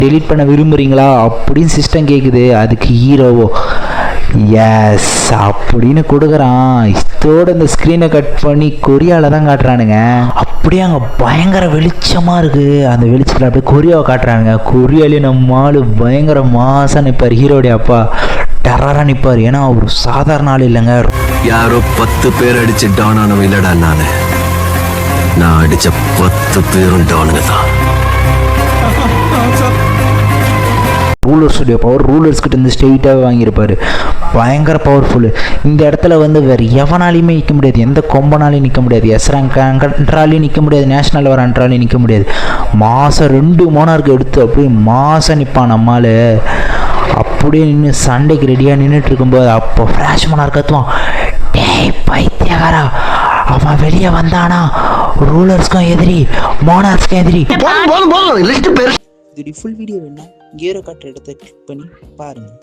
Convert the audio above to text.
Delete பண்ண விரும்புகிறீங்களா அப்படின்னு system கேட்குது. அதுக்கு ஹீரோவோ எஸ் அப்படின்னு கொடுக்குறான். இதோட இந்த ஸ்க்ரீனை கட் பண்ணி கொரியாவில் தான் காட்டுறானுங்க. அப்படியே அங்கே பயங்கர வெளிச்சமாக இருக்குது. அந்த வெளிச்சத்தில் அப்படியே கொரியாவை காட்டுறானுங்க. கொரியாலேயே நம்ம ஆள் பயங்கர மாசாக நிற்பார். ஹீரோடைய அப்பா டெரராக நிற்பார். ஏன்னா அவர் சாதாரண ஆள் இல்லைங்க. யாரோ 10 பேர் அடிச்சு டவுன் ஆனவன் இல்லடா நான் அடிச்ச 10 பேரும் டவுனுங்க தான். ரூலர்ஸுடைய பவர் ரூலர்ஸ்கிட்ட இருந்து ஸ்ட்ரெயிட்டாகவே வாங்கியிருப்பார். பயங்கர பவர்ஃபுல்லு. இந்த இடத்துல வந்து வேறு எவனாலையுமே நிற்க முடியாது. எந்த கொம்பனாலையும் நிற்க முடியாது. எஸ்ராங்காலையும் நிற்க முடியாது. நேஷ்னல் வரன்றாலையும் நிற்க முடியாது. மாதம் 2 மோனார்க்கு எடுத்து அப்படியே மாதம் நிற்பான் நம்மால். அப்படியே நின்று சண்டைக்கு ரெடியாக நின்றுட்டு இருக்கும்போது அப்போ ஃப்ளாஷ் மோனார் கத்துவான், டேய் பைத்தியகாரா, அவன் வெளியே வந்தானா ரூலர்ஸ்க்கும் எதிரி மோனார்ஸ்க்கும் எதிரி. இது ஃபுல் வீடியோ வேணா கீழே காட்டுற இடத்த கிளிக் பண்ணி பாருங்கள்.